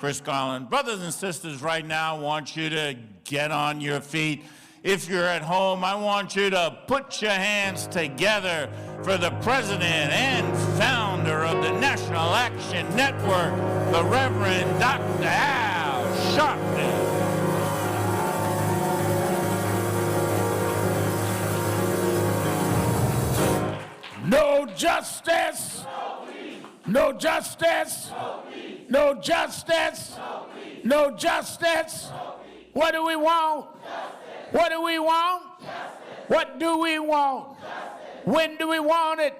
Chris Garland. Brothers and sisters, right now, I want you to get on your feet. If you're at home, I want you to put your hands together for the president and founder of the National Action Network, the Reverend Dr. Al Sharpton. No justice, no justice, no justice, no justice. What do we want? What do we want? What do we want? When do we want it?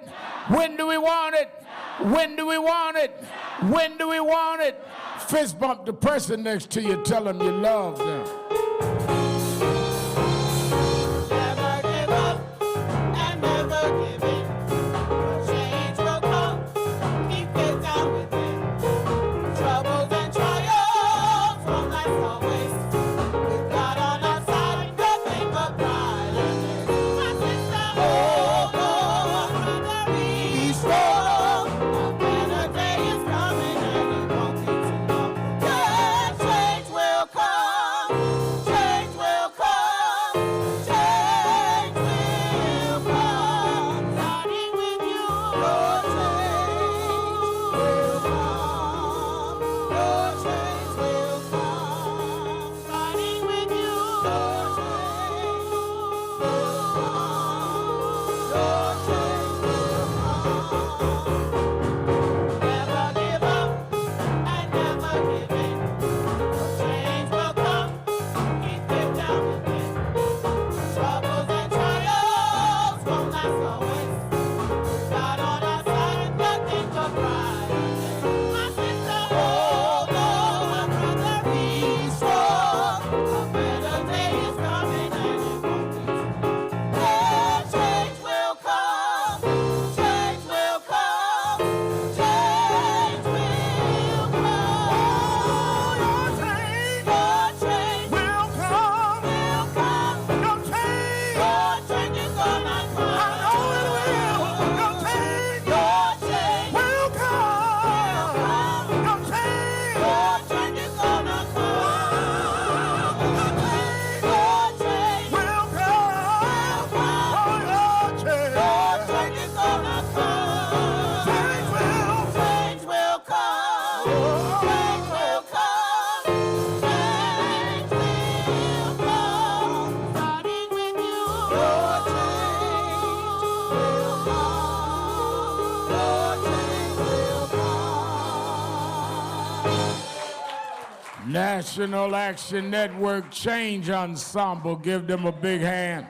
When do we want it? When do we want it? When do we want it? Fist bump the person next to you, tell them you love them. Never give up and never give in. Change will come, keep it down within. Troubles and trials won't last always. With God on our side, nothing but pride. My sister, oh, brother, be strong. A better day is coming and it won't be too long. Yeah, change will come, change will come, change will come. Starting with you, your change will come, your change will come. Starting with you, your change will come, never give up and never give in. Change will come, keep it down within. Troubles and trials won't last always. God on our side, nothing but pride. My sister, hold on, my brother, be strong. A better day is coming and it won't be too long. Yeah, change will come, change will come, change will come. Your change will come, will come. Your change is gonna come. I know it will. Your change will come. Your change is gonna come. Your change will come. Oh, your change is gonna come. Change will come. Change will come. Change will come. Starting with you, your change will come. Your change will come. National Action Network Change Ensemble. Give them a big hand.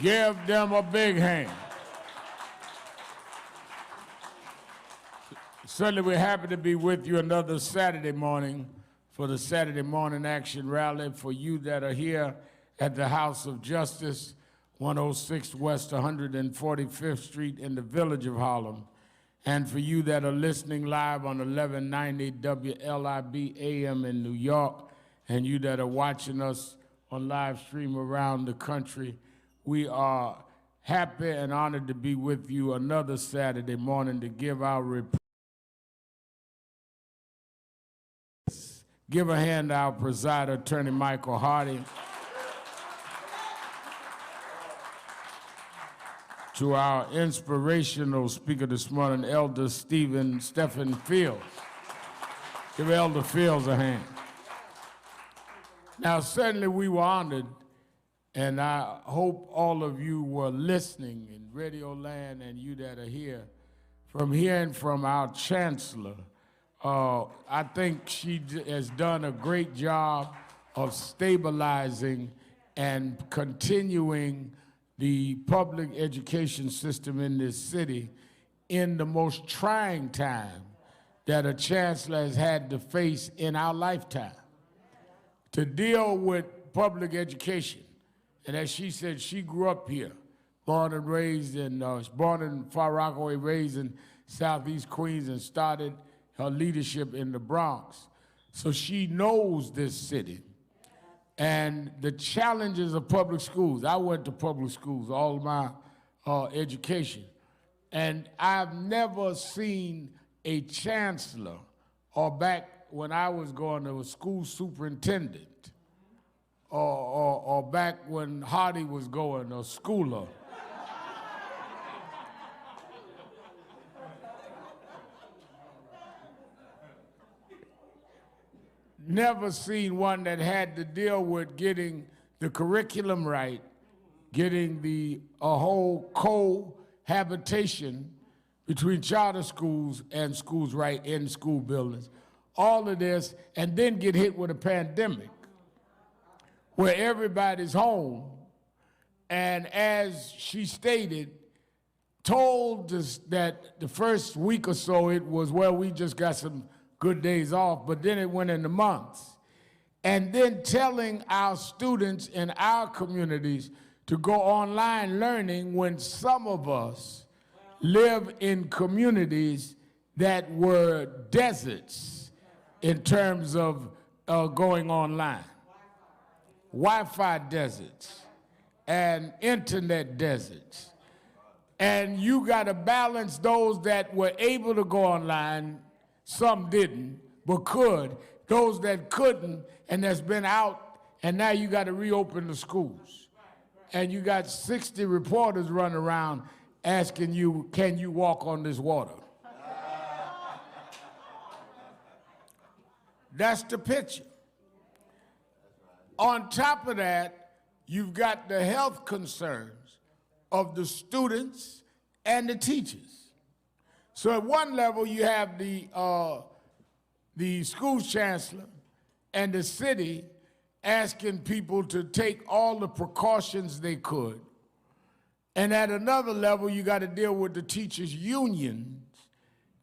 Give them a big hand. Certainly, we're happy to be with you another Saturday morning for the Saturday Morning Action Rally. For you that are here at the House of Justice, 106 West 145th Street in the Village of Harlem. And for you that are listening live on 1190 WLIB AM in New York, and you that are watching us on live stream around the country, we are happy and honored to be with you another Saturday morning to give our report. Give a hand to our presider, Attorney Michael Hardy. To our inspirational speaker this morning, Elder Stephen Fields. Give Elder Fields a hand. Now, certainly we were honored, and I hope all of you were listening in Radio Land and you that are here, from hearing from our chancellor. I think she has done a great job of stabilizing and continuing the public education system in this city in the most trying time that a chancellor has had to face in our lifetime. To deal with public education, and as she said, she grew up here, born and raised in, born in Far Rockaway, raised in Southeast Queens, and started her leadership in the Bronx. So she knows this city and the challenges of public schools. I went to public schools all my education, and I've never seen a chancellor or back when I was going to a school superintendent, or back when Hardy was going, or schooler. Never seen one that had to deal with getting the curriculum right, getting a whole cohabitation between charter schools and schools right in school buildings. All of this, and then get hit with a pandemic where everybody's home, and as she stated, told us that the first week or so it was, well, we just got some good days off, but then it went into months. And then telling our students in our communities to go online learning when some of us live in communities that were deserts in terms of going online. Wi-Fi deserts and internet deserts. And you gotta balance those that were able to go online, some didn't, but could, those that couldn't, and that's been out, and now you gotta reopen the schools. And you got 60 reporters running around asking you, can you walk on this water? That's the picture. On top of that, you've got the health concerns of the students and the teachers. So at one level, you have the school chancellor and the city asking people to take all the precautions they could. And at another level, you got to deal with the teachers' unions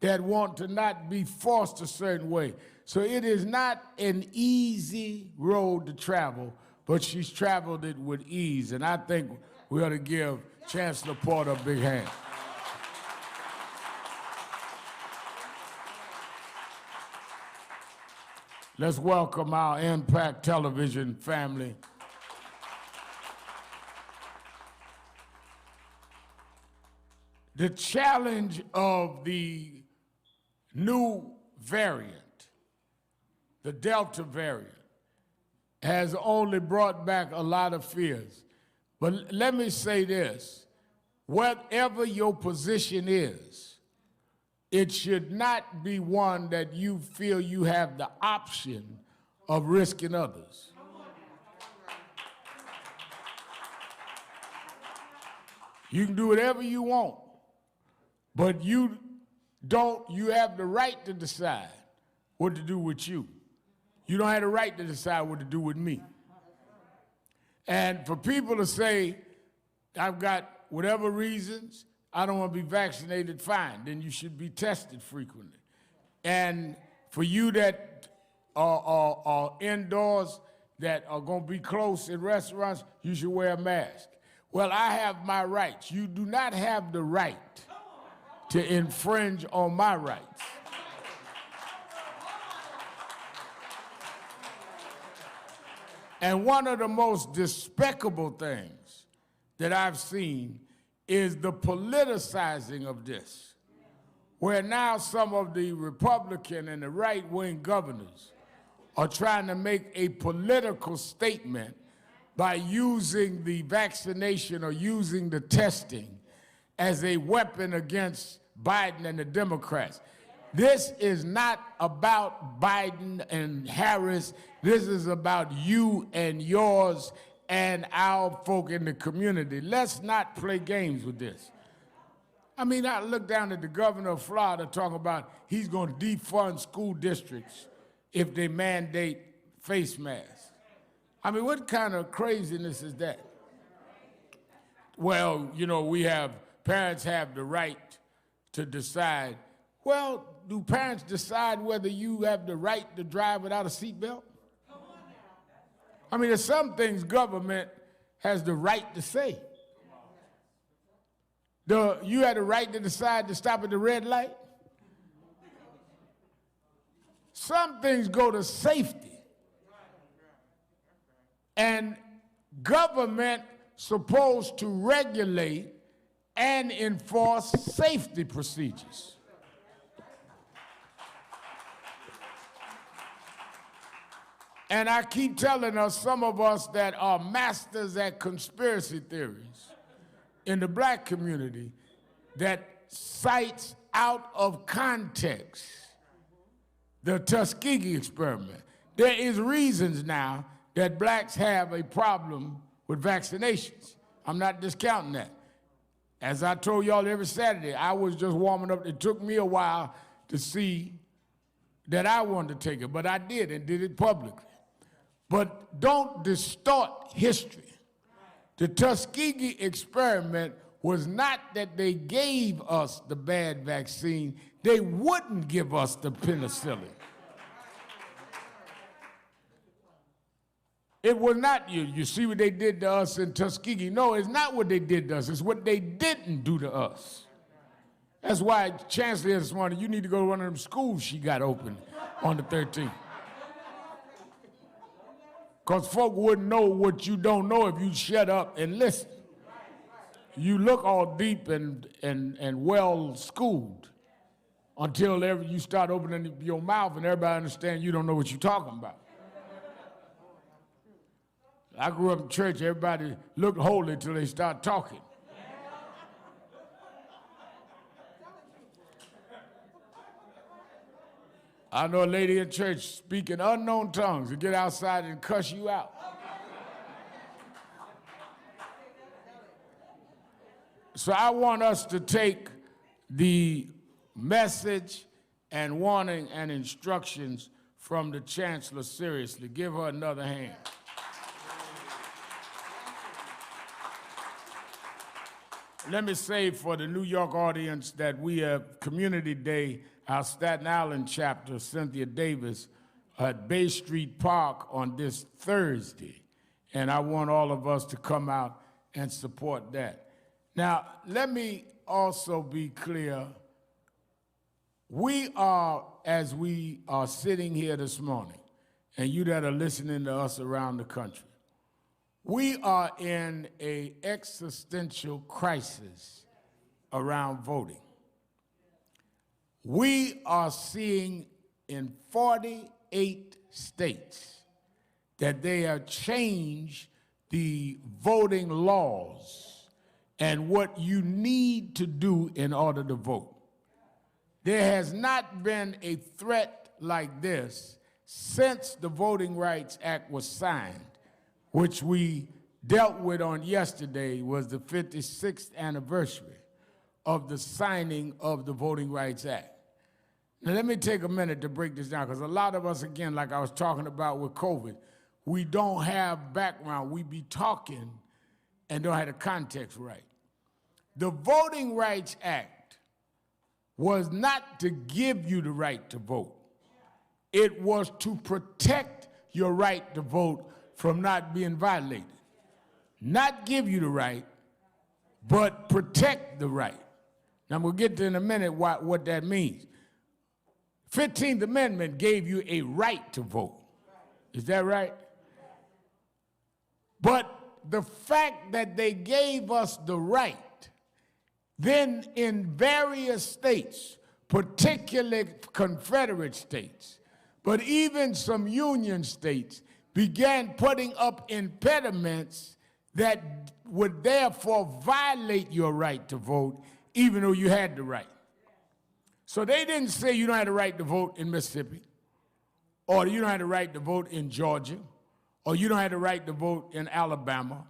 that want to not be forced a certain way. So it is not an easy road to travel, but she's traveled it with ease. And I think we ought to give Chancellor Porter a big hand. Let's welcome our Impact Television family. The challenge of the new variant, the Delta variant, has only brought back a lot of fears. But let me say this, whatever your position is, it should not be one that you feel you have the option of risking others. You can do whatever you want, but you have the right to decide what to do with you. You don't have the right to decide what to do with me. And for people to say, I've got whatever reasons, I don't want to be vaccinated, fine, then you should be tested frequently. And for you that are indoors, that are going to be close in restaurants, you should wear a mask. Well, I have my rights. You do not have the right to infringe on my rights. And one of the most despicable things that I've seen is the politicizing of this, where now some of the Republican and the right-wing governors are trying to make a political statement by using the vaccination or using the testing as a weapon against Biden and the Democrats. This is not about Biden and Harris. This is about you and yours and our folk in the community. Let's not play games with this. I mean, I look down at the governor of Florida talking about he's going to defund school districts if they mandate face masks. I mean, what kind of craziness is that? Well, you know, parents have the right to decide. Well, do parents decide whether you have the right to drive without a seatbelt? I mean, there's some things government has the right to say. You had the right to decide to stop at the red light. Some things go to safety. And government supposed to regulate and enforce safety procedures. And I keep telling us, some of us that are masters at conspiracy theories in the black community, that cites out of context the Tuskegee experiment. There is reasons now that blacks have a problem with vaccinations. I'm not discounting that. As I told y'all every Saturday, I was just warming up. It took me a while to see that I wanted to take it, but I did, and did it publicly. But don't distort history. The Tuskegee experiment was not that they gave us the bad vaccine, they wouldn't give us the penicillin. It was not, you see what they did to us in Tuskegee. No, it's not what they did to us, it's what they didn't do to us. That's why Chancellor this morning, you need to go to one of them schools she got open on the 13th. Because folk wouldn't know what you don't know if you shut up and listen. You look all deep and well schooled until you start opening your mouth and everybody understands you don't know what you're talking about. I grew up in church, everybody looked holy till they start talking. I know a lady in church speaking unknown tongues and get outside and cuss you out. So I want us to take the message and warning and instructions from the chancellor seriously. Give her another hand. Let me say for the New York audience that we have Community Day, our Staten Island chapter, Cynthia Davis, at Bay Street Park on this Thursday. And I want all of us to come out and support that. Now, let me also be clear. We are, as we are sitting here this morning, and you that are listening to us around the country, we are in an existential crisis around voting. We are seeing in 48 states that they have changed the voting laws and what you need to do in order to vote. There has not been a threat like this since the Voting Rights Act was signed, which we dealt with on yesterday, was the 56th anniversary of the signing of the Voting Rights Act. Now let me take a minute to break this down, because a lot of us, again, like I was talking about with COVID, we don't have background. We be talking and don't have the context right. The Voting Rights Act was not to give you the right to vote. It was to protect your right to vote from not being violated. Not give you the right, but protect the right. Now, we'll get to in a minute what that means. 15th Amendment gave you a right to vote. Is that right? But the fact that they gave us the right, then in various states, particularly Confederate states, but even some Union states, began putting up impediments that would therefore violate your right to vote, even though you had the right. So they didn't say you don't have the right to vote in Mississippi, or you don't have the right to vote in Georgia, or you don't have the right to vote in Alabama.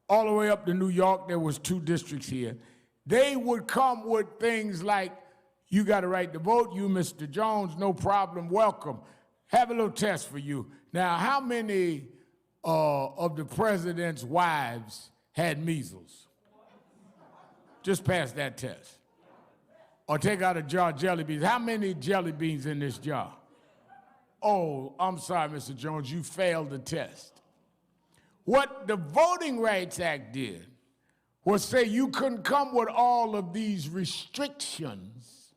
All the way up to New York, there was 2 districts here. They would come with things like, you got a right to vote, you, Mr. Jones, no problem, welcome. Have a little test for you. Now, how many of the president's wives had measles? Just pass that test. Or take out a jar of jelly beans. How many jelly beans in this jar? Oh, I'm sorry, Mr. Jones, you failed the test. What the Voting Rights Act did was say you couldn't come with all of these restrictions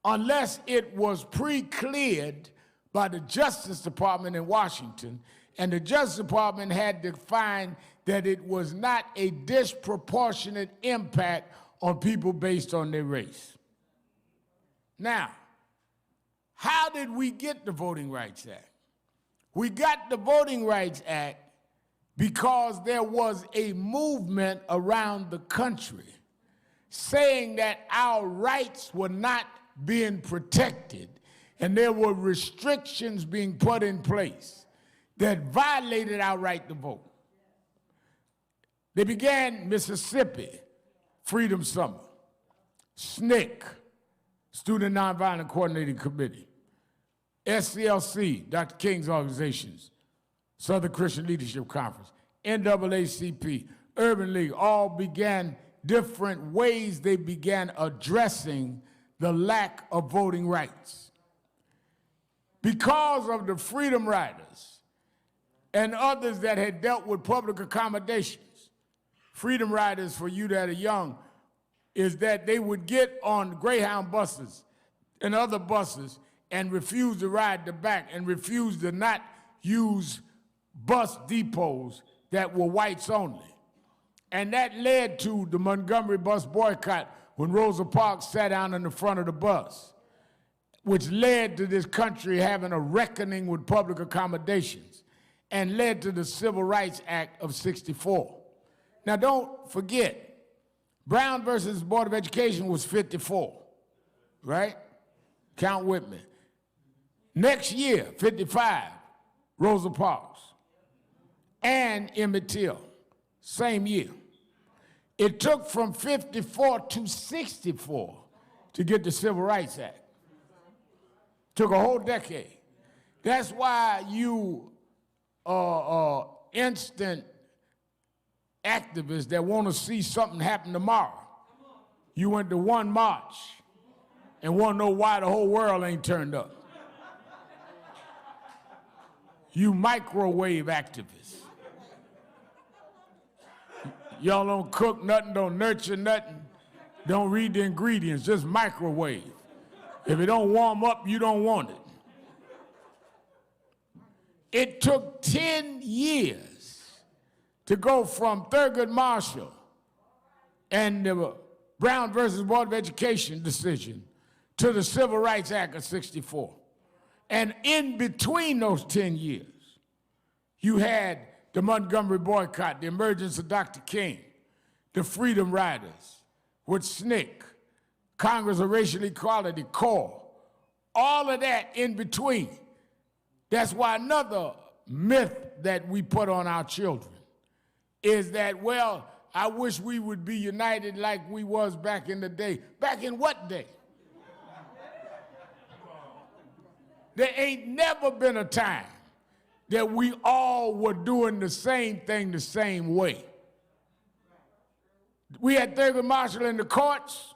unless it was pre-cleared by the Justice Department in Washington, and the Justice Department had to find that it was not a disproportionate impact on people based on their race. Now, how did we get the Voting Rights Act? We got the Voting Rights Act because there was a movement around the country saying that our rights were not being protected and there were restrictions being put in place that violated our right to vote. They began Mississippi, Freedom Summer, SNCC, Student Nonviolent Coordinating Committee, SCLC, Dr. King's organizations, Southern Christian Leadership Conference, NAACP, Urban League, all began different ways they began addressing the lack of voting rights. Because of the Freedom Riders and others that had dealt with public accommodations, Freedom Riders, for you that are young, is that they would get on Greyhound buses and other buses and refuse to ride the back and refuse to not use bus depots that were whites only. And that led to the Montgomery bus boycott when Rosa Parks sat down in the front of the bus, which led to this country having a reckoning with public accommodations and led to the Civil Rights Act of '64. Now, don't forget, Brown versus Board of Education was 54, right? Count with me. Next year, 55, Rosa Parks and Emmett Till, same year. It took from 54 to 64 to get the Civil Rights Act. Took a whole decade. That's why you instant activists that want to see something happen tomorrow. You went to one march and want to know why the whole world ain't turned up. You microwave activists. Y'all don't cook nothing, don't nurture nothing, don't read the ingredients, just microwave. If it don't warm up, you don't want it. It took 10 years to go from Thurgood Marshall and the Brown versus Board of Education decision to the Civil Rights Act of '64. And in between those 10 years, you had the Montgomery boycott, the emergence of Dr. King, the Freedom Riders with SNCC, Congress of Racial Equality, CORE, all of that in between. That's why another myth that we put on our children is that, well, I wish we would be united like we was back in the day. Back in what day? There ain't never been a time that we all were doing the same thing the same way. We had Thurgood Marshall in the courts.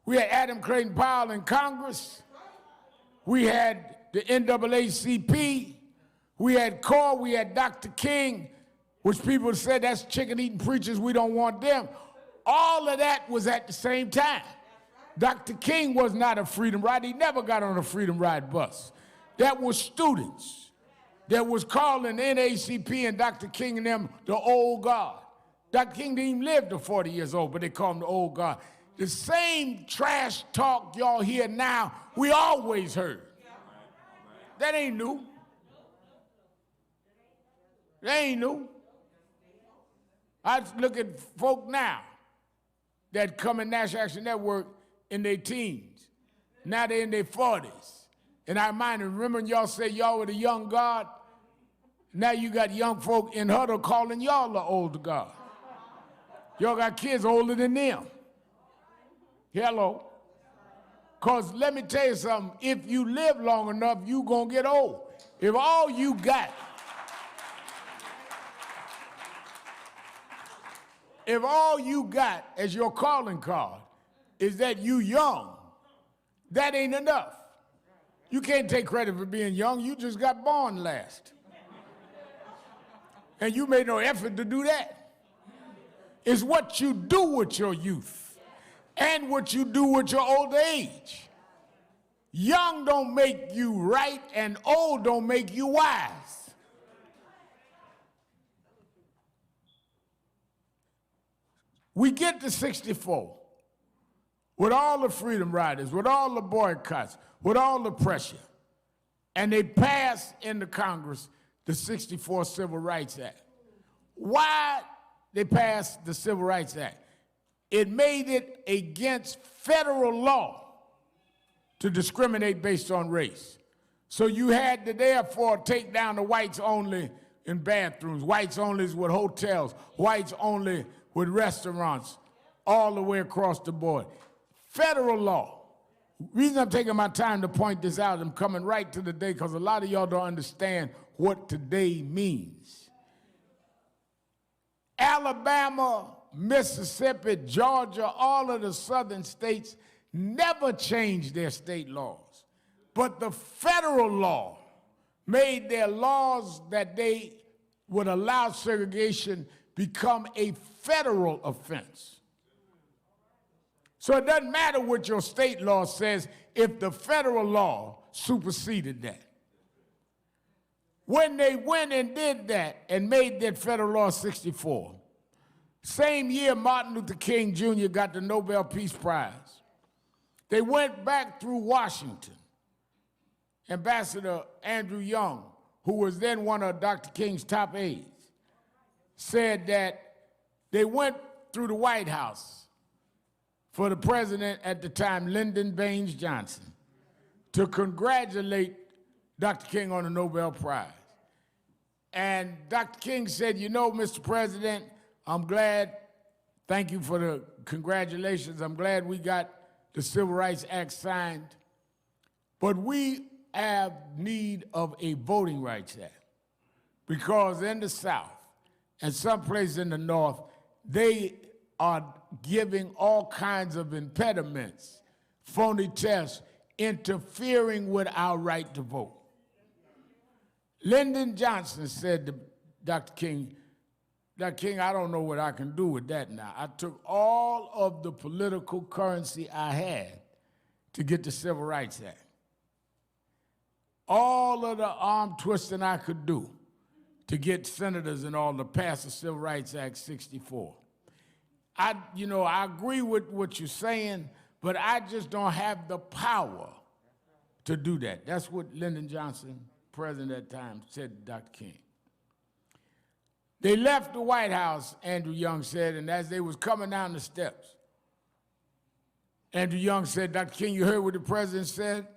We had Adam Clayton Powell in Congress. We had the NAACP. We had CORE. We had Dr. King, which people said that's chicken-eating preachers. We don't want them. All of that was at the same time. Dr. King was not a freedom rider. He never got on a freedom ride bus. That was students that was calling NAACP and Dr. King and them the old guard. Dr. King didn't even live to 40 years old, but they call him the old guard. The same trash talk y'all hear now, we always heard. That ain't new. That ain't new. I look at folk now that come in National Action Network in their teens. Now they're in their 40s. And I remember when y'all say y'all were the young guard? Now you got young folk in Huddle calling y'all the old guard. Y'all got kids older than them. Hello. Because let me tell you something, if you live long enough, you gonna get old. If all you got, as your calling card is that you young, that ain't enough. You can't take credit for being young, you just got born last. And you made no effort to do that. It's what you do with your youth and what you do with your old age. Young don't make you right and old don't make you wise. We get to 64 with all the freedom riders, with all the boycotts, with all the pressure. and they passed in the Congress the '64 Civil Rights Act. Why they passed the Civil Rights Act? It made it against federal law to discriminate based on race. So you had to therefore take down the whites only in bathrooms, whites only with hotels, whites only with restaurants, all the way across the board. Federal law. Reason I'm taking my time to point this out, I'm coming right to the day because a lot of y'all don't understand what today means. Alabama, Mississippi, Georgia, all of the southern states never changed their state laws. But the federal law made their laws that they would allow segregation become a federal offense. So it doesn't matter what your state law says if the federal law superseded that. When they went and did that and made that federal law 64, same year Martin Luther King Jr. got the Nobel Peace Prize, they went back through Washington. Ambassador Andrew Young, who was then one of Dr. King's top aides, said that they went through the White House for the president at the time, Lyndon Baines Johnson, to congratulate Dr. King on the Nobel Prize. And Dr. King said, you know, Mr. President, I'm glad, thank you for the congratulations, I'm glad we got the Civil Rights Act signed, but we have need of a Voting Rights Act because in the South and some places in the North, they are giving all kinds of impediments, phony tests, interfering with our right to vote. Lyndon Johnson said to Dr. King, Dr. King, I don't know what I can do with that now. I took all of the political currency I had to get the Civil Rights Act. All of the arm twisting I could do to get senators and all to pass the Civil Rights Act 64. I agree with what you're saying, but I just don't have the power to do that. That's what Lyndon Johnson, president at the time, said to Dr. King. They left the White House, Andrew Young said, and as they was coming down the steps, Andrew Young said, Dr. King, you heard what the president said?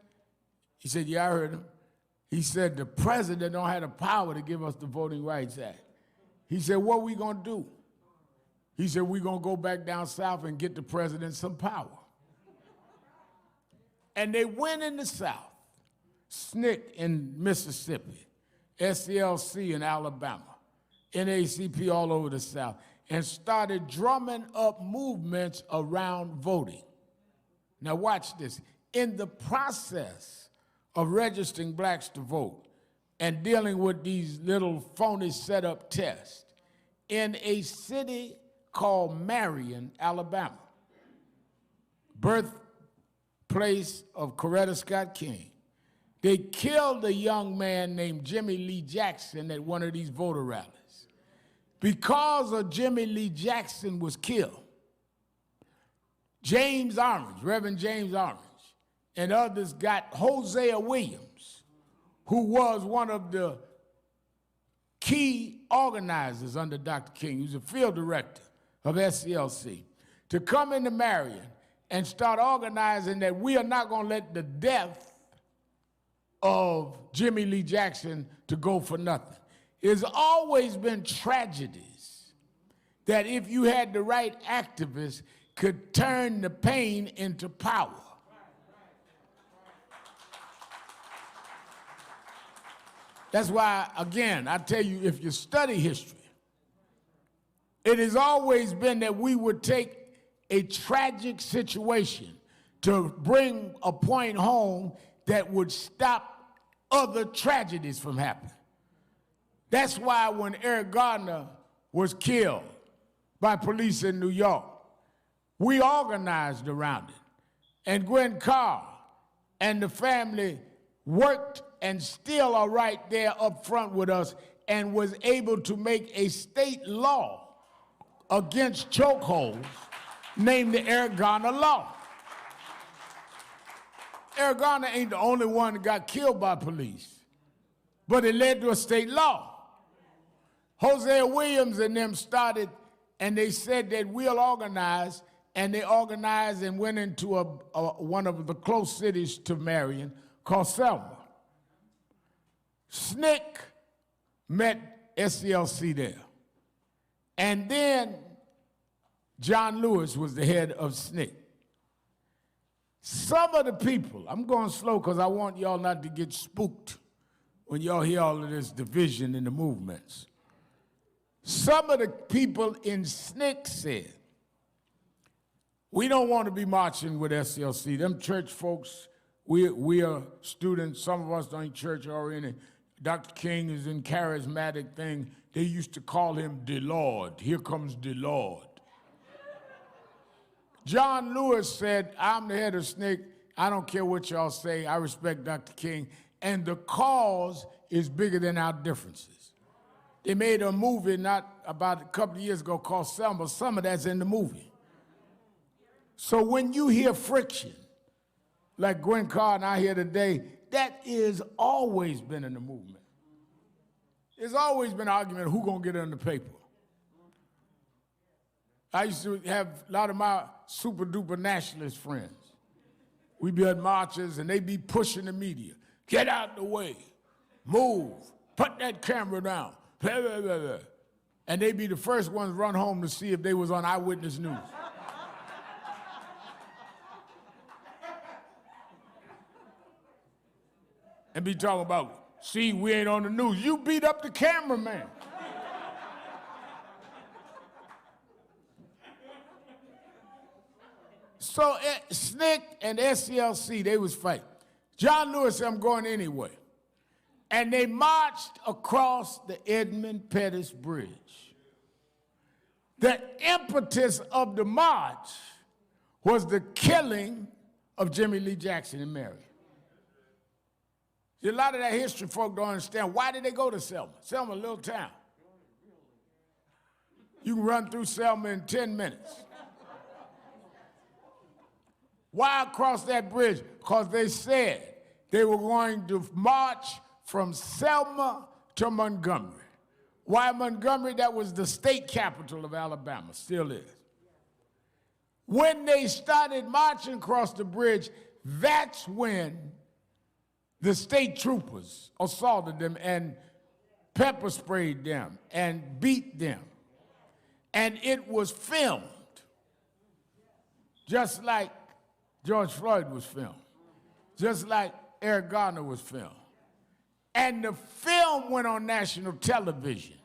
He said, yeah, I heard him. He said, the president don't have the power to give us the Voting Rights Act. He said, what are we gonna do? He said, we're gonna go back down south and get the president some power. And they went in the South, SNCC in Mississippi, SCLC in Alabama, NAACP all over the South, and started drumming up movements around voting. Now watch this. In the process of registering blacks to vote and dealing with these little phony set-up tests, in a called Marion, Alabama, birthplace of Coretta Scott King. They killed a young man named Jimmy Lee Jackson at one of these voter rallies. Because of Jimmy Lee Jackson was killed, James Orange, Reverend James Orange, and others got Hosea Williams, who was one of the key organizers under Dr. King. He was a field director of SCLC, to come into Marion and start organizing that we are not going to let the death of Jimmy Lee Jackson to go for nothing. It's always been tragedies that if you had the right activists could turn the pain into power. That's why, again, I tell you, if you study history, it has always been that we would take a tragic situation to bring a point home that would stop other tragedies from happening. That's why when Eric Gardner was killed by police in New York, we organized around it. And Gwen Carr and the family worked and still are right there up front with us and was able to make a state law against chokeholds named the Eric Garner Law. Eric Garner ain't the only one that got killed by police, but it led to a state law. Hosea Williams and them started, and they said that we'll organize, and they organized and went into one of the close cities to Marion called Selma. SNCC met SCLC there. And then John Lewis was the head of SNCC. Some of the people, I'm going slow because I want y'all not to get spooked when y'all hear all of this division in the movements. Some of the people in SNCC said, we don't want to be marching with SCLC. Them church folks, we are students, some of us ain't church oriented. Dr. King is in charismatic thing. They used to call him the Lord. Here comes the Lord. John Lewis said, I'm the head of SNCC. I don't care what y'all say. I respect Dr. King. And the cause is bigger than our differences. They made a movie not about a couple of years ago called Selma. Some of that's in the movie. So when you hear friction, like Gwen Carr and I here today, that is always been in the movement. There's always been an argument of who's going to get it in the paper. I used to have a lot of my super duper nationalist friends. We'd be at marches and they'd be pushing the media. Get out the way, move, put that camera down, blah, blah, blah, blah. And they'd be the first ones run home to see if they was on Eyewitness News. And be talking about, see, we ain't on the news. You beat up the cameraman. So SNCC and SCLC, they was fighting. John Lewis said, I'm going anyway. And they marched across the Edmund Pettus Bridge. The impetus of the march was the killing of Jimmy Lee Jackson in Marion. A lot of that history folk don't understand. Why did they go to Selma? Selma, a little town. You can run through Selma in 10 minutes. Why across that bridge? Because they said they were going to march from Selma to Montgomery. Why Montgomery? That was the state capital of Alabama, still is. When they started marching across the bridge, that's when the state troopers assaulted them and pepper sprayed them and beat them. And it was filmed, just like George Floyd was filmed, just like Eric Garner was filmed. And the film went on national television.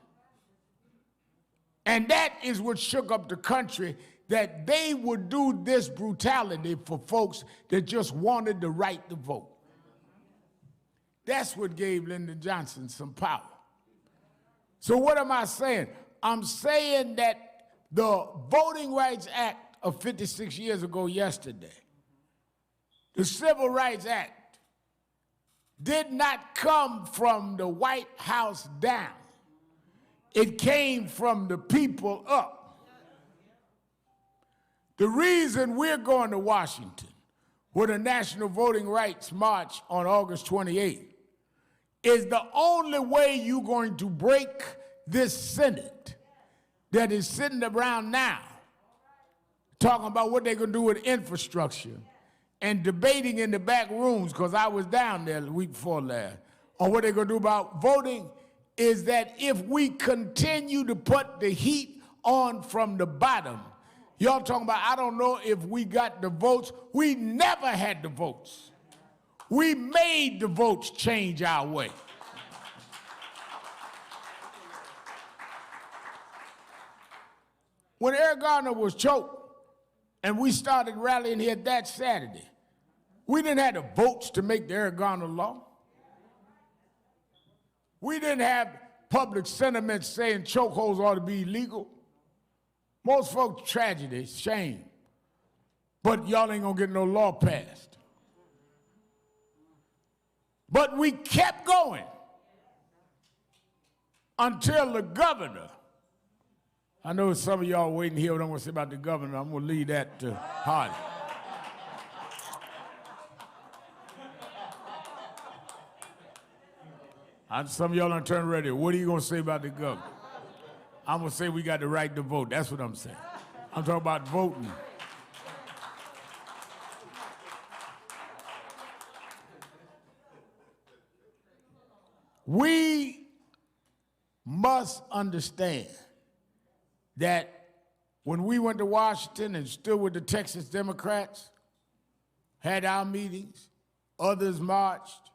And that is what shook up the country, that they would do this brutality for folks that just wanted the right to vote. That's what gave Lyndon Johnson some power. So what am I saying? I'm saying that the Voting Rights Act of 56 years ago yesterday, the Civil Rights Act, did not come from the White House down. It came from the people up. The reason we're going to Washington with a National Voting Rights March on August 28th is the only way you're going to break this Senate that is sitting around now talking about what they're going to do with infrastructure and debating in the back rooms, because I was down there the week before last, on what they're going to do about voting, is that if we continue to put the heat on from the bottom, y'all talking about, I don't know if we got the votes. We never had the votes. We made the votes change our way. When Eric Garner was choked and we started rallying here that Saturday, we didn't have the votes to make the Eric Garner law. We didn't have public sentiment saying chokeholds ought to be illegal. Most folks, tragedy, shame. But y'all ain't gonna get no law passed. But we kept going until the governor, I know some of y'all waiting to hear what I'm gonna say about the governor. I'm gonna leave that to Hardy. Some of y'all on turn radio. What are you going to say about the government? I'm going to say we got the right to vote. That's what I'm saying. I'm talking about voting. We must understand that when we went to Washington and stood with the Texas Democrats, had our meetings, others marched,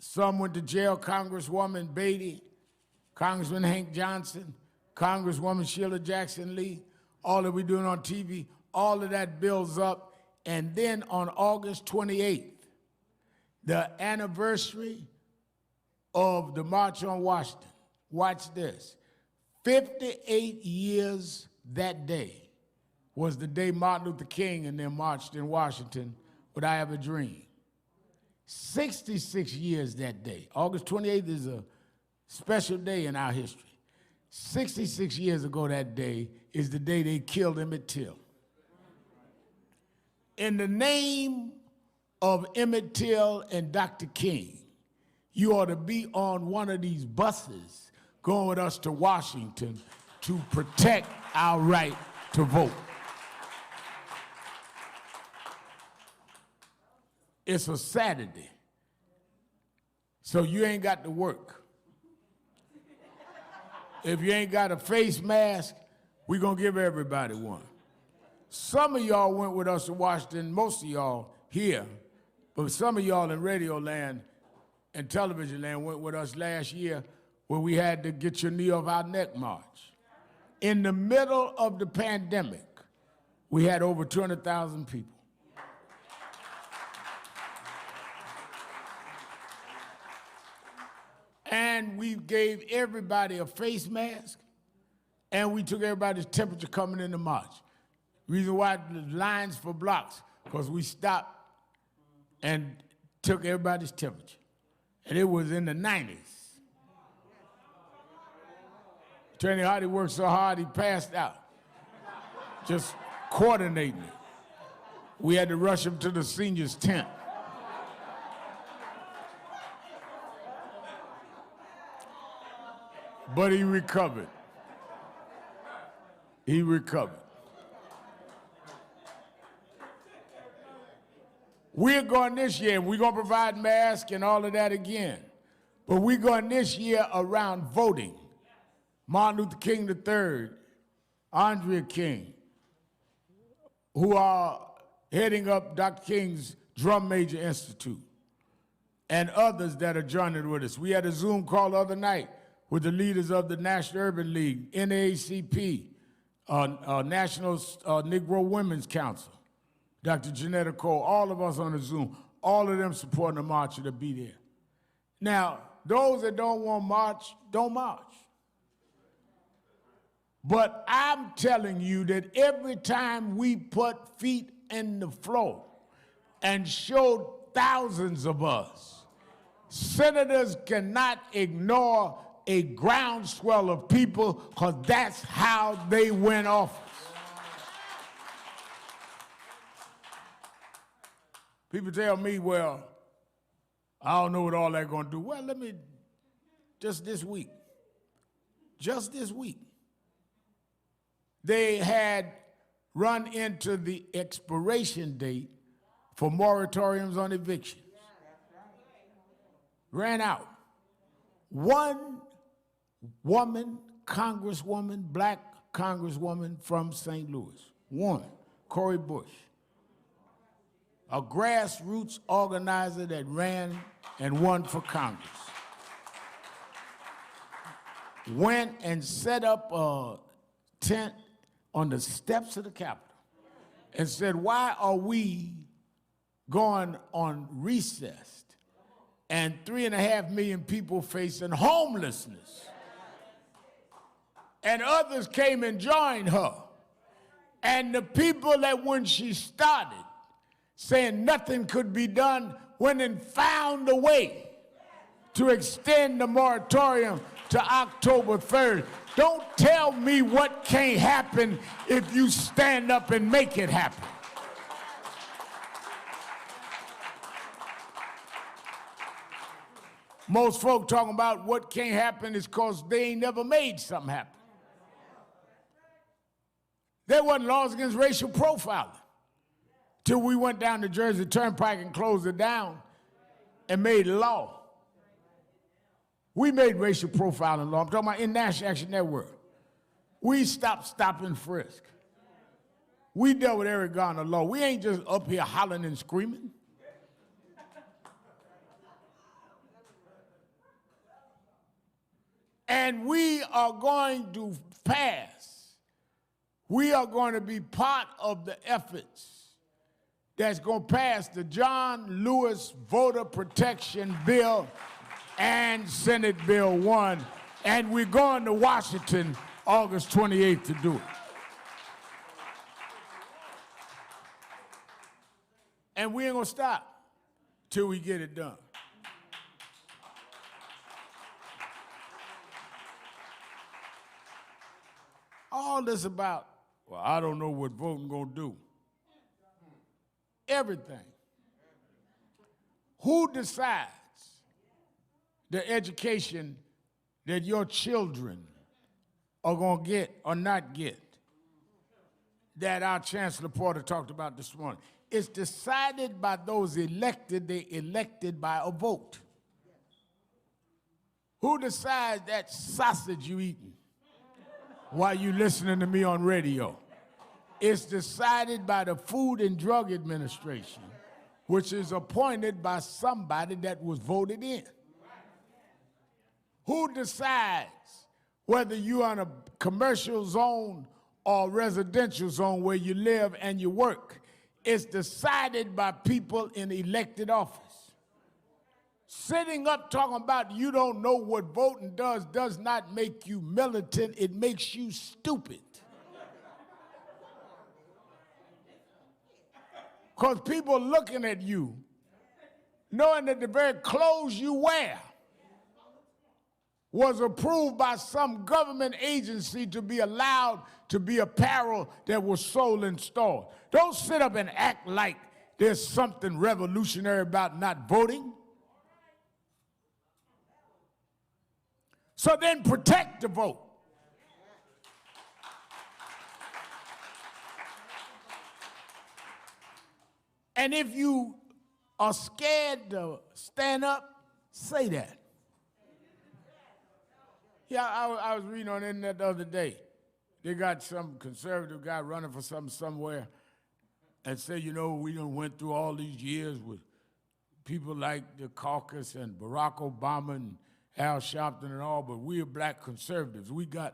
some went to jail, Congresswoman Beatty, Congressman Hank Johnson, Congresswoman Sheila Jackson Lee, all that we're doing on TV, all of that builds up. And then on August 28th, the anniversary of the March on Washington, watch this, 58 years that day was the day Martin Luther King and them marched in Washington with I Have a Dream. 66 years that day. August 28th is a special day in our history. 66 years ago that day is the day they killed Emmett Till. In the name of Emmett Till and Dr. King, you ought to be on one of these buses going with us to Washington to protect our right to vote. It's a Saturday, so you ain't got to work. If you ain't got a face mask, we're gonna give everybody one. Some of y'all went with us to Washington, most of y'all here, but some of y'all in radio land and television land went with us last year where we had to get your knee off our neck march. In the middle of the pandemic, we had over 200,000 people. And we gave everybody a face mask, and we took everybody's temperature coming in the march. Reason why the lines for blocks, because we stopped and took everybody's temperature. And it was in the 90s. Attorney Hardy worked so hard he passed out, just coordinating it. We had to rush him to the seniors' tent. But he recovered. He recovered. We're going this year, we're going to provide masks and all of that again. But we're going this year around voting. Martin Luther King III, Andrea King, who are heading up Dr. King's Drum Major Institute, and others that are joining with us. We had a Zoom call the other night with the leaders of the National Urban League, NAACP, National Negro Women's Council, Dr. Janetta Cole, all of us on the Zoom, all of them supporting the march to be there. Now, those that don't want to march, don't march. But I'm telling you that every time we put feet in the floor and showed thousands of us, senators cannot ignore a groundswell of people because that's how they win office. People tell me, well, I don't know what all that's going to do. Well, just this week, they had run into the expiration date for moratoriums on eviction. Ran out. One woman, congresswoman, black congresswoman from St. Louis, one, Cori Bush, a grassroots organizer that ran and won for Congress, went and set up a tent on the steps of the Capitol and said, why are we going on recess and 3.5 million people facing homelessness? And others came and joined her. And the people that when she started saying nothing could be done went and found a way to extend the moratorium to October 3rd. Don't tell me what can't happen if you stand up and make it happen. Most folk talking about what can't happen is because they ain't never made something happen. There wasn't laws against racial profiling till we went down to Jersey Turnpike and closed it down and made law. We made racial profiling law. I'm talking about in National Action Network. We stopped stop and frisk. We dealt with Eric Garner law. We ain't just up here hollering and screaming. And we are going to pass. We are going to be part of the efforts that's going to pass the John Lewis Voter Protection Bill and Senate Bill 1. And we're going to Washington August 28th to do it. And we ain't going to stop till we get it done. All this about, well, I don't know what voting gonna do. Everything. Who decides the education that your children are gonna get or not get that our Chancellor Porter talked about this morning? It's decided by those elected, they elected by a vote. Who decides that sausage you eating while you listening to me on radio? It's decided by the Food and Drug Administration, which is appointed by somebody that was voted in. Who decides whether you're in a commercial zone or residential zone where you live and you work? It's decided by people in elected office. Sitting up talking about you don't know what voting does not make you militant, it makes you stupid. Because people looking at you, knowing that the very clothes you wear was approved by some government agency to be allowed to be apparel that was sold in stores. Don't sit up and act like there's something revolutionary about not voting. So then protect the vote. And if you are scared to stand up, say that. Yeah, I was reading on the internet the other day. They got some conservative guy running for something somewhere and said, you know, we done went through all these years with people like the caucus and Barack Obama and Al Sharpton and all, but we are black conservatives. We got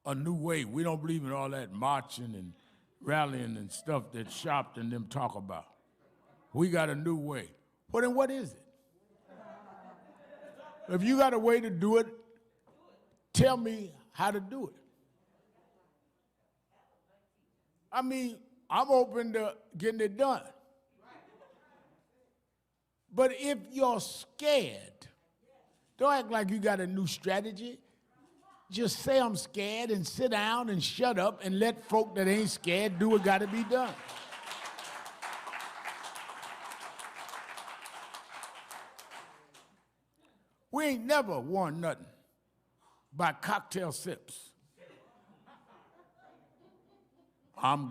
a new way. We don't believe in all that marching and rallying and stuff that Sharpton and them talk about. We got a new way. Well, then what is it? If you got a way to do it, tell me how to do it. I mean, I'm open to getting it done. But if you're scared, don't act like you got a new strategy. Just say I'm scared and sit down and shut up and let folk that ain't scared do what got to be done. We ain't never won nothing by cocktail sips. I've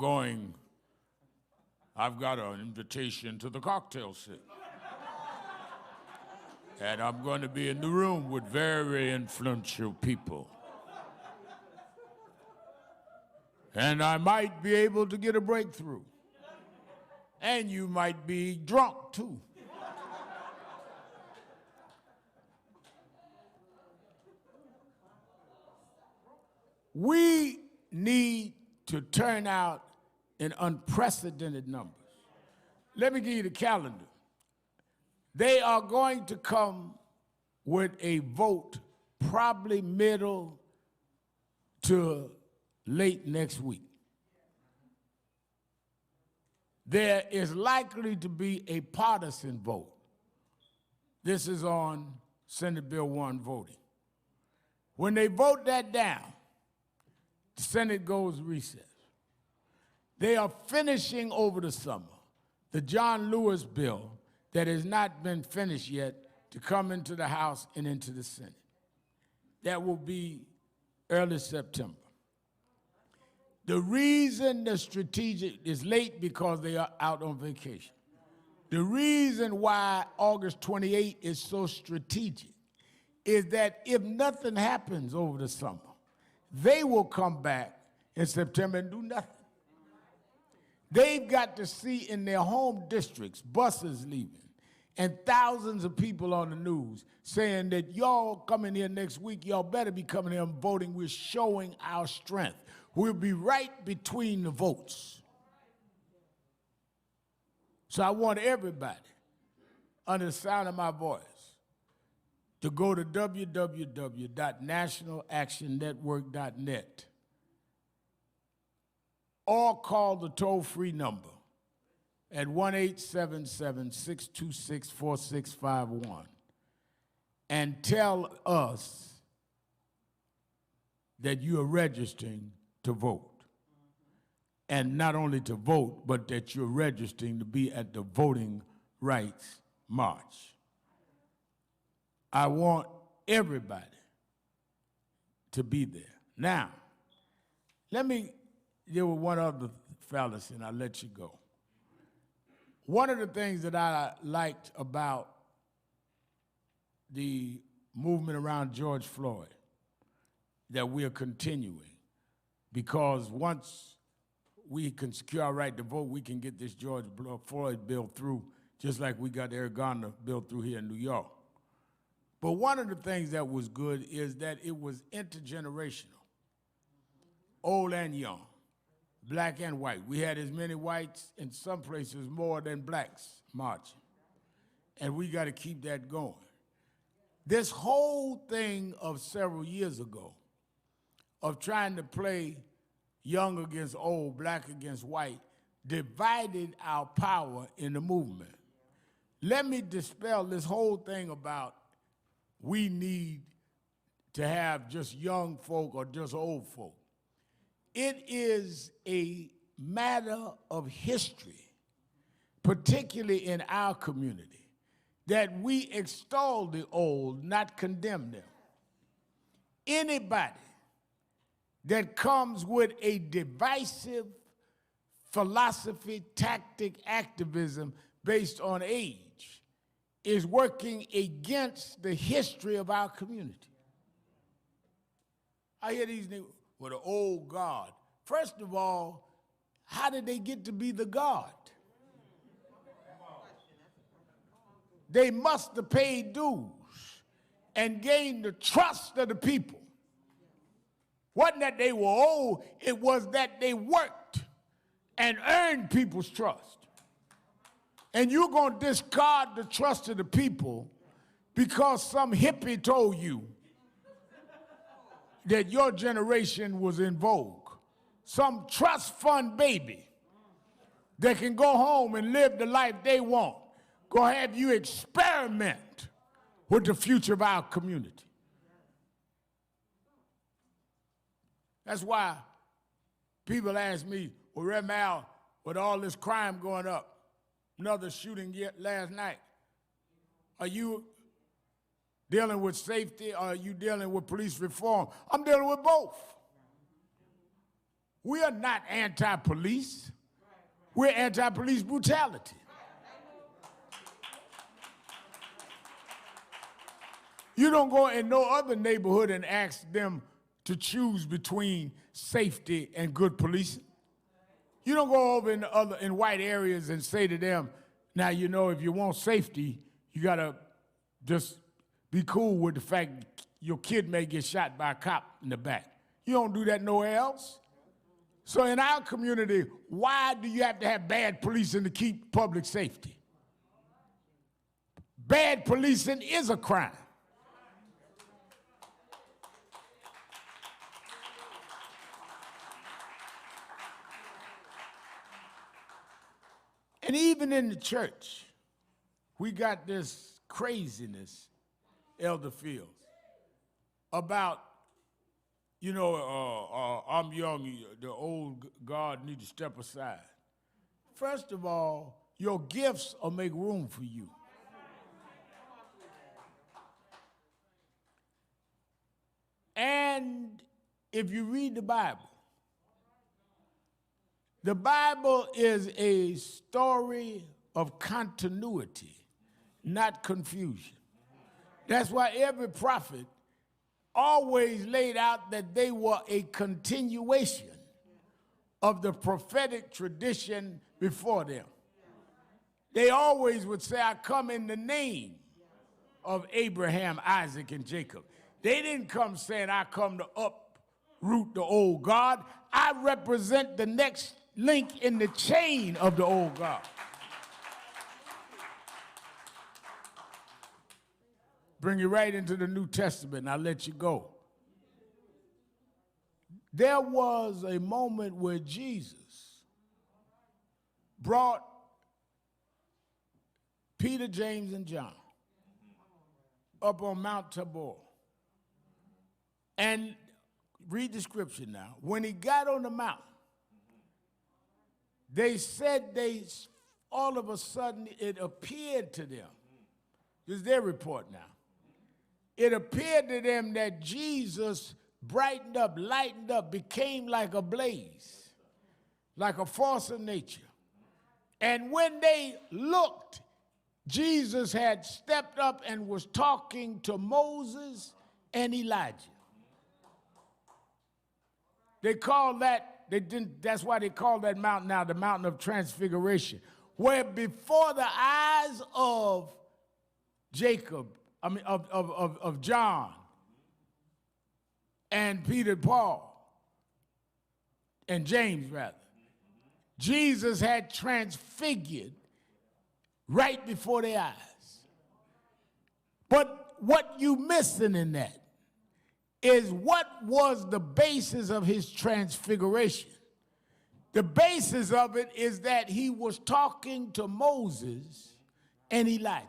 got an invitation to the cocktail sip. And I'm going to be in the room with very influential people. And I might be able to get a breakthrough. And you might be drunk too. We need to turn out in unprecedented numbers. Let me give you the calendar. They are going to come with a vote probably middle to late next week. There is likely to be a partisan vote. This is on Senate Bill 1 voting. When they vote that down, the Senate goes recess. They are finishing over the summer the John Lewis bill that has not been finished yet to come into the House and into the Senate. That will be early September. The reason the strategic is late because they are out on vacation. The reason why August 28 is so strategic is that if nothing happens over the summer, they will come back in September and do nothing. They've got to see in their home districts buses leaving and thousands of people on the news saying that y'all coming here next week, y'all better be coming here and voting. We're showing our strength. We'll be right between the votes. So I want everybody, under the sound of my voice, to go to www.nationalactionnetwork.net or call the toll-free number at 1-877-626-4651 and tell us that you are registering to vote. And not only to vote, but that you're registering to be at the Voting Rights March. I want everybody to be there. Now, let me deal with one other fallacy and I'll let you go. One of the things that I liked about the movement around George Floyd that we're continuing, because once we can secure our right to vote, we can get this George Floyd bill through, just like we got the Eric Garner bill through here in New York. But one of the things that was good is that it was intergenerational, old and young, black and white. We had as many whites, in some places more than blacks marching. And we got to keep that going. This whole thing of several years ago, of trying to play young against old, black against white, divided our power in the movement. Let me dispel this whole thing about we need to have just young folk or just old folk. It is a matter of history, particularly in our community, that we extol the old, not condemn them. Anybody that comes with a divisive philosophy, tactic, activism based on age is working against the history of our community. I hear these niggas with an old guard. First of all, how did they get to be the guard? They must have paid dues and gained the trust of the people. Wasn't that they were old, it was that they worked and earned people's trust. And you're going to discard the trust of the people because some hippie told you that your generation was in vogue. Some trust fund baby that can go home and live the life they want. Go have you experiment with the future of our community. That's why people ask me, well, Red Mal, with all this crime going up, another shooting last night, are you dealing with safety or are you dealing with police reform? I'm dealing with both. We are not anti-police. We're anti-police brutality. You don't go in no other neighborhood and ask them to choose between safety and good policing. You don't go over in white areas and say to them, now, you know, if you want safety, you gotta just be cool with the fact your kid may get shot by a cop in the back. You don't do that nowhere else. So in our community, why do you have to have bad policing to keep public safety? Bad policing is a crime. And even in the church, we got this craziness, Elder Fields, about, you know, I'm young, the old guard need to step aside. First of all, your gifts will make room for you. And if you read the Bible is a story of continuity, not confusion. That's why every prophet always laid out that they were a continuation of the prophetic tradition before them. They always would say, I come in the name of Abraham, Isaac, and Jacob. They didn't come saying, I come to uproot the old God. I represent the next link in the chain of the old God. Bring you right into the New Testament, and I'll let you go. There was a moment where Jesus brought Peter, James, and John up on Mount Tabor. And read the scripture now. When he got on the mountain, they said all of a sudden it appeared to them. This is their report now. It appeared to them that Jesus brightened up, lightened up, became like a blaze, like a force of nature. And when they looked, Jesus had stepped up and was talking to Moses and Elijah. They call that, that's why they call that mountain now the mountain of Transfiguration, where before the eyes of of John and Peter, Paul, and James rather, Jesus had transfigured right before their eyes. But what you missing in that is what was the basis of his transfiguration. The basis of it is that he was talking to Moses and Elijah.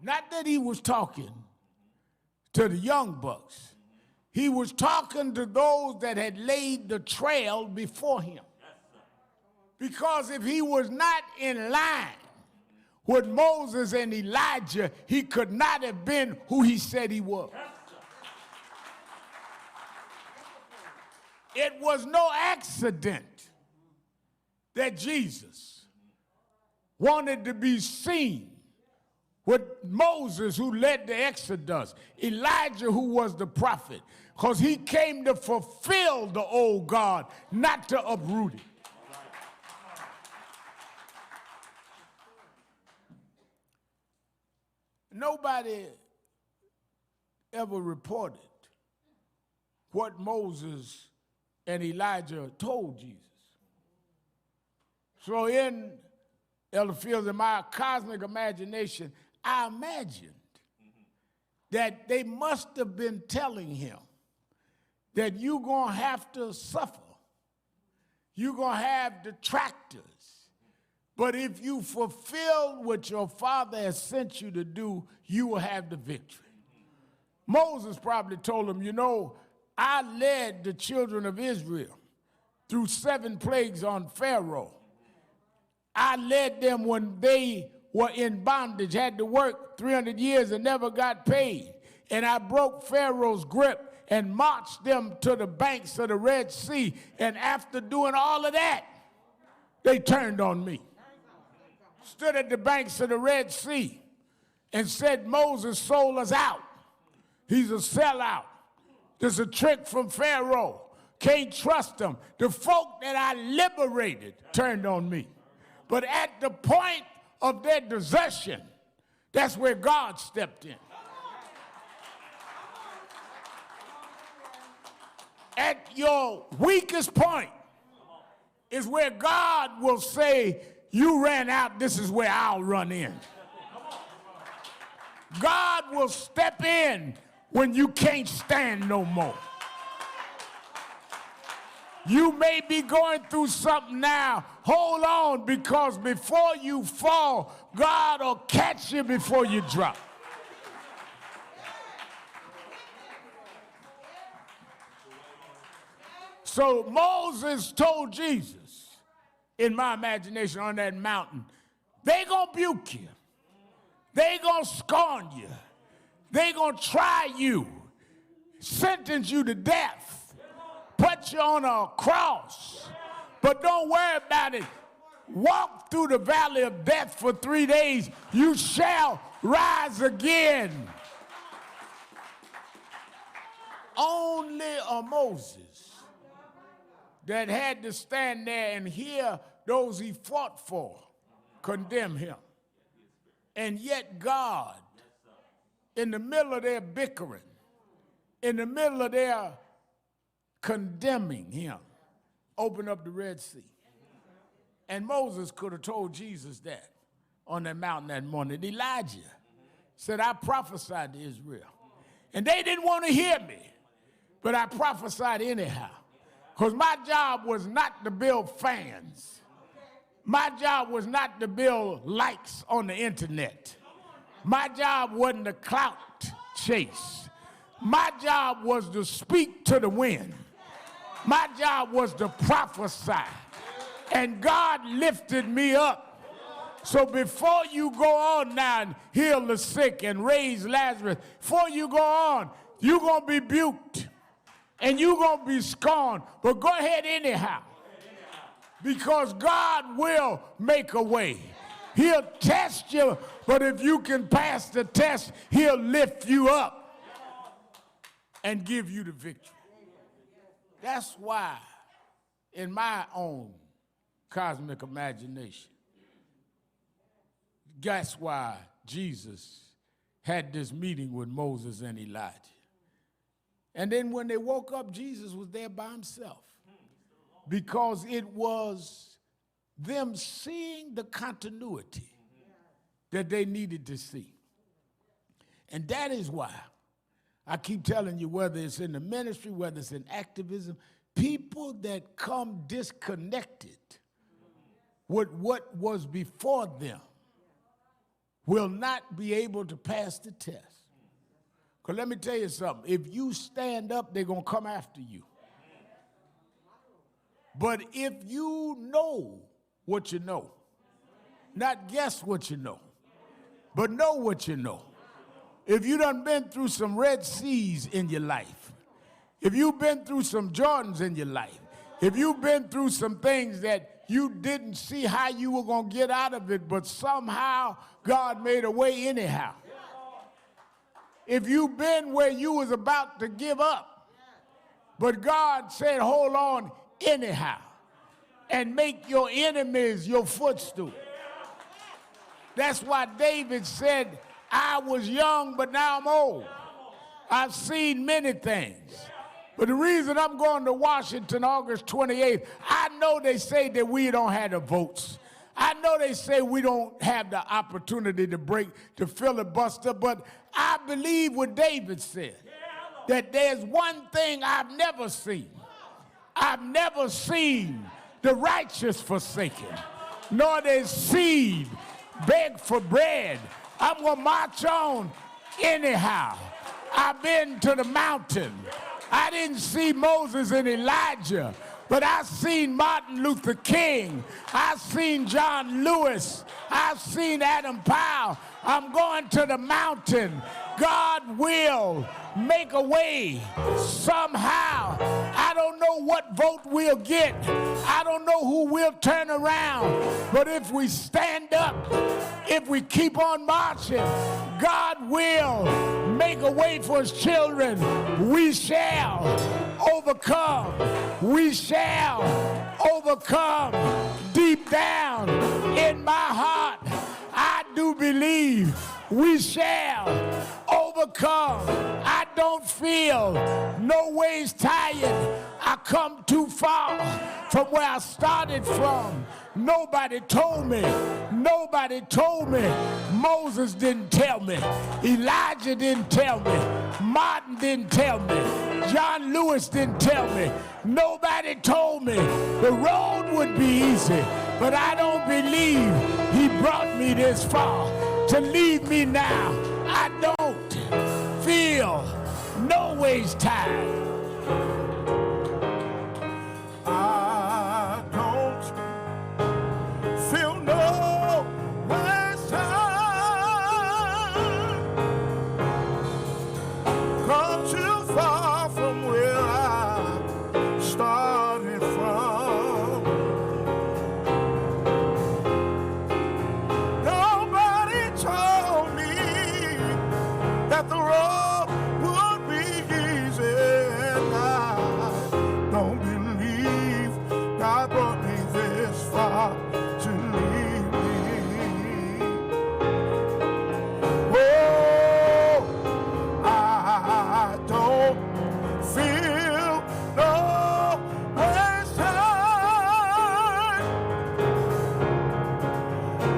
Not that he was talking to the young bucks. He was talking to those that had laid the trail before him. Because if he was not in line with Moses and Elijah, he could not have been who he said he was. It was no accident that Jesus wanted to be seen with Moses, who led the Exodus, Elijah, who was the prophet, because he came to fulfill the old God, not to uproot it. Nobody ever reported what Moses and Elijah told Jesus. So in Elder Fields, in my cosmic imagination, I imagined that they must have been telling him that you're going to have to suffer. You're going to have detractors. But if you fulfill what your father has sent you to do, you will have the victory. Moses probably told him, you know, I led the children of Israel through 7 plagues on Pharaoh. I led them when they were in bondage, had to work 300 years and never got paid. And I broke Pharaoh's grip and marched them to the banks of the Red Sea. And after doing all of that, they turned on me. Stood at the banks of the Red Sea and said, Moses sold us out. He's a sellout. There's a trick from Pharaoh. Can't trust him. The folk that I liberated turned on me. But at the point of their desertion, that's where God stepped in. At your weakest point is where God will say, you ran out, this is where I'll run in. God will step in when you can't stand no more. You may be going through something now. Hold on, because before you fall, God will catch you before you drop. So Moses told Jesus, in my imagination on that mountain, they gonna rebuke you. They gonna scorn you. They gonna try you. sentence you to death, put you on a cross, but don't worry about it. Walk through the valley of death for 3 days, you shall rise again. Only a Moses that had to stand there and hear those he fought for condemn him. And yet God, in the middle of their bickering, in the middle of their condemning him, opened up the Red Sea. And Moses could have told Jesus that on that mountain that morning. Elijah said, I prophesied to Israel. And they didn't want to hear me, but I prophesied anyhow. Because my job was not to build fans. My job was not to build likes on the internet. My job wasn't to clout chase. My job was to speak to the wind. My job was to prophesy. And God lifted me up. So before you go on now and heal the sick and raise Lazarus, before you go on, you're going to be buked. And you're going to be scorned. But go ahead anyhow. Because God will make a way. He'll test you, but if you can pass the test, he'll lift you up and give you the victory. That's why, in my own cosmic imagination, that's why Jesus had this meeting with Moses and Elijah. And then when they woke up, Jesus was there by himself. Because it was them seeing the continuity that they needed to see. And that is why I keep telling you, whether it's in the ministry, whether it's in activism, people that come disconnected with what was before them will not be able to pass the test. Because let me tell you something, if you stand up, they're going to come after you. But if you know what you know, not guess what you know, but know what you know. If you done been through some Red Seas in your life, if you've been through some Jordans in your life, if you've been through some things that you didn't see how you were going to get out of it, but somehow God made a way anyhow. If you've been where you was about to give up, but God said, hold on anyhow, and make your enemies your footstool. That's why David said, I was young, but now I'm old. I've seen many things. But the reason I'm going to Washington August 28th, I know they say that we don't have the votes. I know they say we don't have the opportunity to filibuster, but I believe what David said, that there's one thing I've never seen. I've never seen the righteous forsaken, nor their seed beg for bread. I'm going to march on anyhow. I've been to the mountain. I didn't see Moses and Elijah, but I seen Martin Luther King. I seen John Lewis. I've seen Adam Powell. I'm going to the mountain. God will make a way somehow. I don't know what vote we'll get. I don't know who will turn around. But if we stand up, if we keep on marching, God will make a way for his children. We shall overcome. We shall overcome. Deep down in my heart, I do believe we shall overcome. I don't feel no ways tired. I come too far from where I started from. Nobody told me. Nobody told me. Moses didn't tell me. Elijah didn't tell me. Martin didn't tell me. John Lewis didn't tell me. Nobody told me the road would be easy. But I don't believe he brought me this far to leave me now. I don't feel no ways tired. I don't feel no ways tired. Come too far. feel no waste time.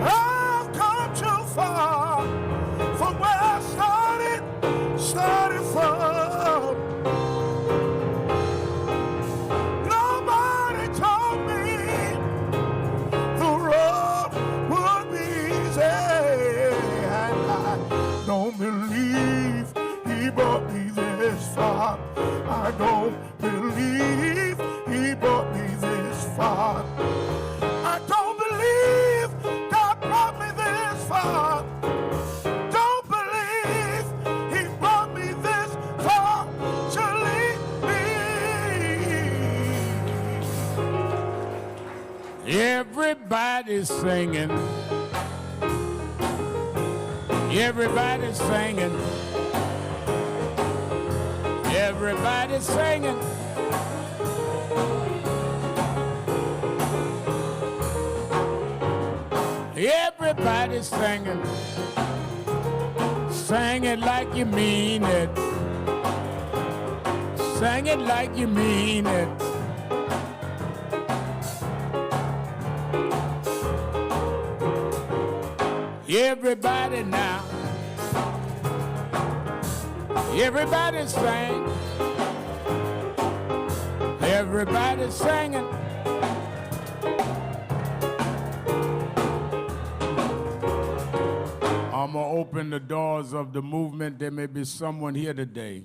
I've come too far from where I started from. Nobody told me the road would be easy, and I don't believe he brought me this far. I don't believe he brought me this far. I don't believe God brought me this far. Don't believe he brought me this far to leave me. Everybody's singing. Everybody's singing. Everybody's singing. Everybody's singing. Sing it like you mean it. Sing it like you mean it. Everybody now. Everybody sing. Everybody singing. I'm going to open the doors of the movement. There may be someone here today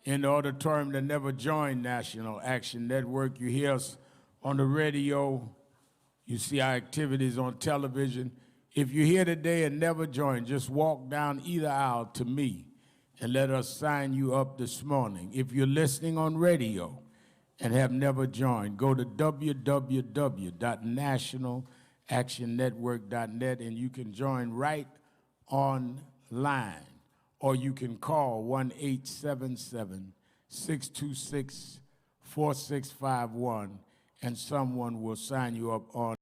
in the auditorium that never joined National Action Network. You hear us on the radio. You see our activities on television. If you're here today and never joined, just walk down either aisle to me and let us sign you up this morning. If you're listening on radio and have never joined, go to www.nationalactionnetwork.net and you can join right online, or you can call 1-877-626-4651 and someone will sign you up on